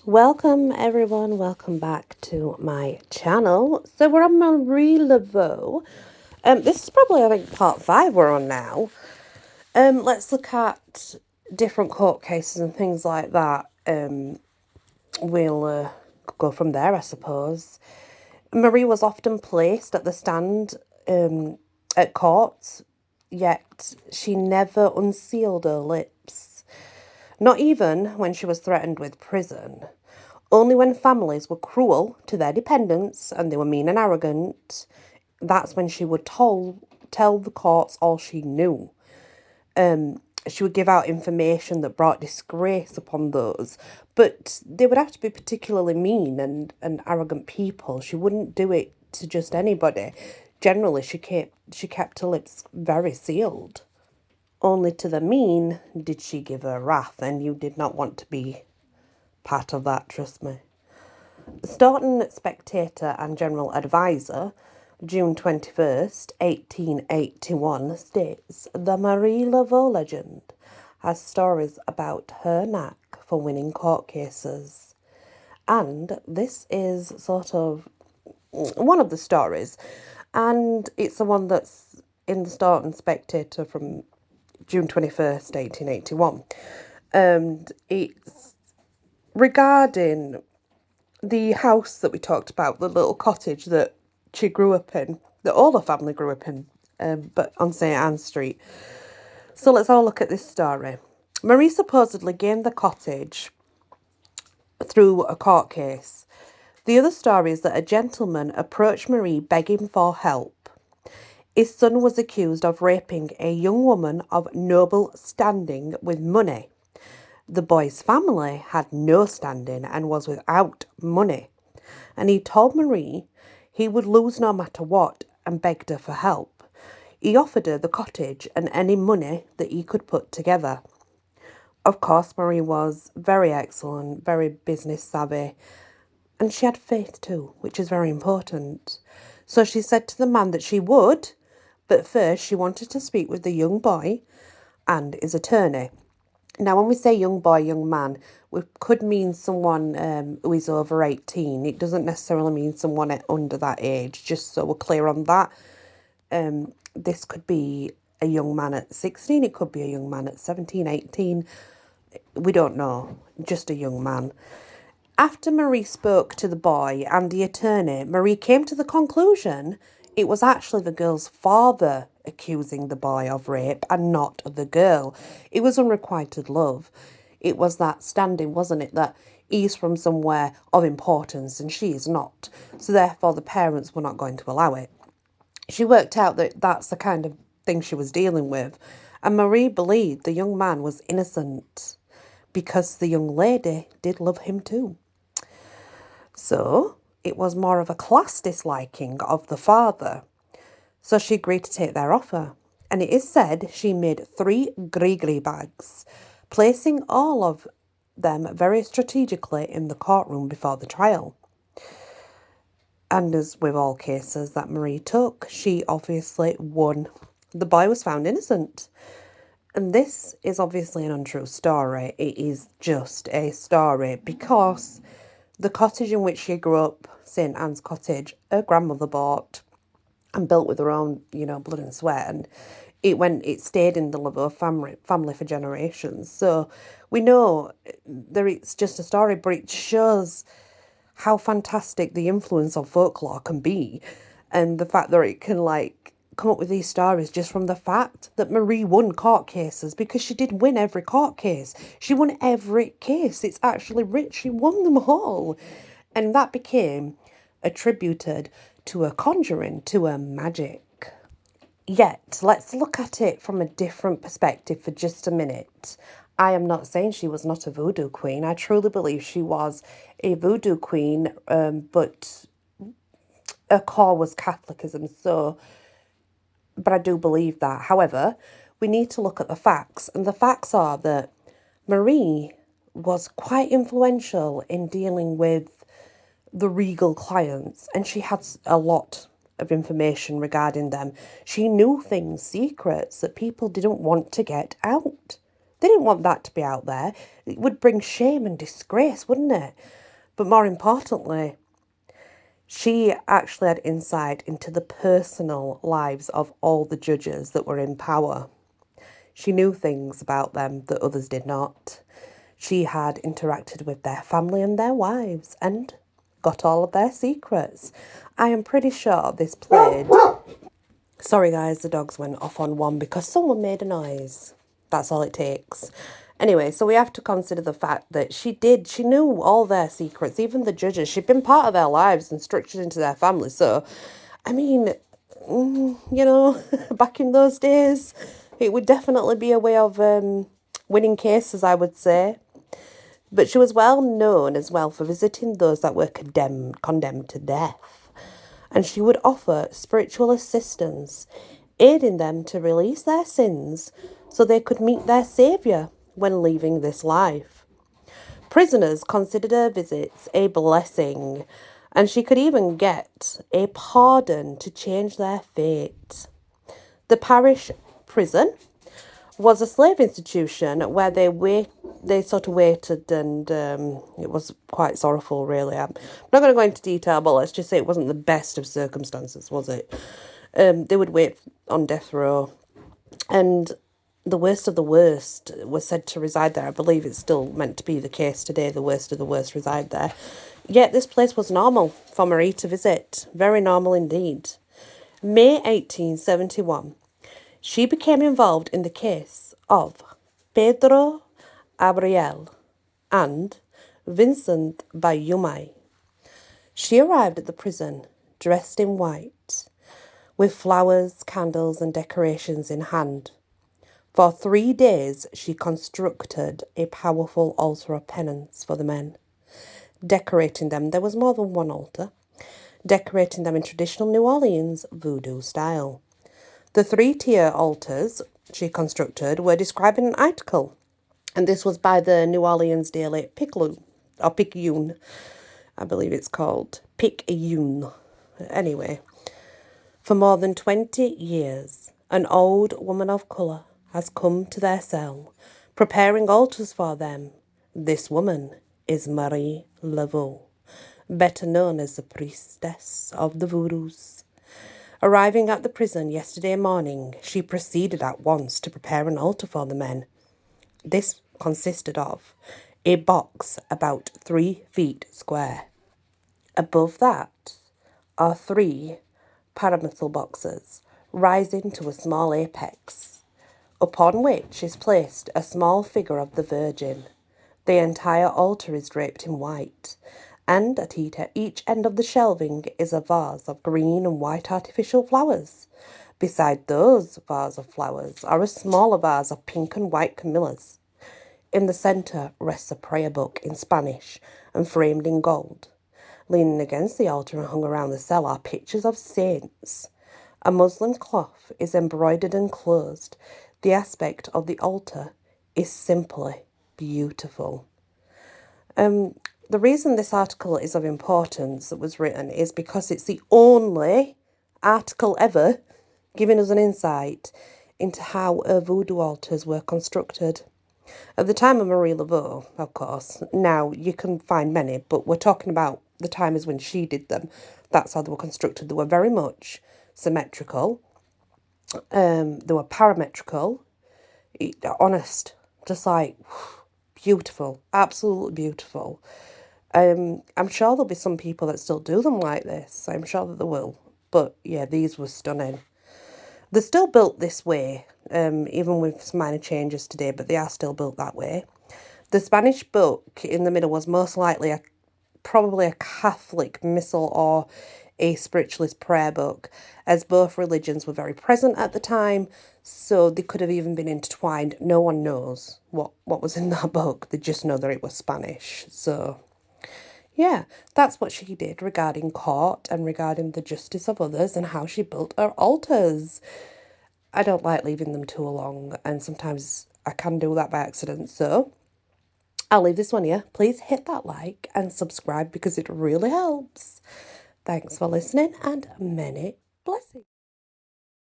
Welcome everyone, welcome back to my channel. So we're on Marie Laveau. This is probably, I think, part 5 we're on now. Let's look at different court cases and things like that. We'll go from there, I suppose. Marie was often placed at the stand at court, yet she never unsealed her lips. Not even when she was threatened with prison. Only when families were cruel to their dependents and they were mean and arrogant, that's when she would tell the courts all she knew. She would give out information that brought disgrace upon those, but they would have to be particularly mean and arrogant people. She wouldn't do it to just anybody. Generally, she kept her lips very sealed. Only to the mean did she give her wrath, and you did not want to be part of that, trust me. Staunton Spectator and General Advisor, June 21st, 1881, states the Marie Laveau legend has stories about her knack for winning court cases. And this is sort of one of the stories, and it's the one that's in the Staunton Spectator from June 21st, 1881. And it's regarding the house that we talked about, the little cottage that she grew up in, that all the family grew up in, but on St. Anne's Street. So let's all look at this story. Marie supposedly gained the cottage through a court case. The other story is that a gentleman approached Marie begging for help. His son was accused of raping a young woman of noble standing with money. The boy's family had no standing and was without money, and he told Marie he would lose no matter what and begged her for help. He offered her the cottage and any money that he could put together. Of course, Marie was very excellent, very business savvy, and she had faith too, which is very important. So she said to the man that she would, but first she wanted to speak with the young boy and his attorney. Now, when we say young boy, young man, we could mean someone who is over 18. It doesn't necessarily mean someone under that age, just so we're clear on that. This could be a young man at 16. It could be a young man at 17, 18. We don't know. Just a young man. After Marie spoke to the boy and the attorney, Marie came to the conclusion it was actually the girl's father accusing the boy of rape and not the girl. It was unrequited love. It was that standing, wasn't it, that he's from somewhere of importance and she is not. So therefore the parents were not going to allow it. She worked out that that's the kind of thing she was dealing with. And Marie believed the young man was innocent because the young lady did love him too. So it was more of a class disliking of the father. So she agreed to take their offer. And it is said she made 3 gree bags, placing all of them very strategically in the courtroom before the trial. And as with all cases that Marie took, she obviously won. The boy was found innocent. And this is obviously an untrue story. It is just a story because the cottage in which she grew up, St. Anne's Cottage, her grandmother bought and built with her own, blood and sweat. And it stayed in the Laveau family for generations. So we know it's just a story, but it shows how fantastic the influence of folklore can be. And the fact that it can, come up with these stories just from the fact that Marie won court cases, because she did win every court case. She won every case. It's actually rich. She won them all. And that became attributed to her conjuring, to her magic. Yet, let's look at it from a different perspective for just a minute. I am not saying she was not a voodoo queen. I truly believe she was a voodoo queen, but her core was Catholicism, but I do believe that. However, we need to look at the facts, and the facts are that Marie was quite influential in dealing with the regal clients, and she had a lot of information regarding them. She knew things, secrets that people didn't want to get out. They didn't want that to be out there. It would bring shame and disgrace, wouldn't it? But more importantly, she actually had insight into the personal lives of all the judges that were in power. She knew things about them that others did not. She had interacted with their family and their wives and got all of their secrets. I am pretty sure this played... Sorry guys, the dogs went off on one because someone made a noise. That's all it takes. Anyway, so we have to consider the fact that she knew all their secrets, even the judges. She'd been part of their lives and structured into their family. So, I mean, back in those days, it would definitely be a way of winning cases, I would say. But she was well known as well for visiting those that were condemned to death. And she would offer spiritual assistance, aiding them to release their sins so they could meet their saviour when leaving this life. Prisoners considered her visits a blessing, and she could even get a pardon to change their fate. The parish prison was a slave institution where they sort of waited, and it was quite sorrowful, really. I'm not going to go into detail, but let's just say it wasn't the best of circumstances, was it? They would wait on death row, and the worst of the worst was said to reside there. I believe it's still meant to be the case today. The worst of the worst reside there. Yet this place was normal for Marie to visit. Very normal indeed. May 1871. She became involved in the case of Pedro Abriel and Vincent Bayumay. She arrived at the prison dressed in white, with flowers, candles and decorations in hand. For 3 days, she constructed a powerful altar of penance for the men, decorating them. There was more than one altar, decorating them in traditional New Orleans Voodoo style. The 3-tier altars she constructed were described in an article, and this was by the New Orleans Daily Picayune. I believe it's called Picayune. Anyway, for more than 20 years, an old woman of colour has come to their cell, preparing altars for them. This woman is Marie Laveau, better known as the priestess of the Voodoos. Arriving at the prison yesterday morning, she proceeded at once to prepare an altar for the men. This consisted of a box about 3 feet square. Above that are 3 pyramidal boxes rising to a small apex, upon which is placed a small figure of the Virgin. The entire altar is draped in white, and at each end of the shelving is a vase of green and white artificial flowers. Beside those vase of flowers are a smaller vase of pink and white camellias. In the centre rests a prayer book in Spanish and framed in gold. Leaning against the altar and hung around the cell are pictures of saints. A muslin cloth is embroidered and closed. The aspect of the altar is simply beautiful. The reason this article is of importance that was written is because it's the only article ever giving us an insight into how voodoo altars were constructed. At the time of Marie Laveau, of course, now you can find many, but we're talking about the time is when she did them. That's how they were constructed. They were very much symmetrical. They were parametrical. Honest. Just like beautiful. Absolutely beautiful. I'm sure there'll be some people that still do them like this. I'm sure that there will. But yeah, these were stunning. They're still built this way, even with some minor changes today, but they are still built that way. The Spanish book in the middle was most likely probably a Catholic missal or a spiritualist prayer book, as both religions were very present at the time, so they could have even been intertwined. No one knows what was in that book. They just know that it was Spanish. So yeah, that's what she did regarding court and regarding the justice of others and how she built her altars. I don't like leaving them too long, and sometimes I can do that by accident, so I'll leave this one here. Please hit that like and subscribe because it really helps. Thanks for listening and many blessings.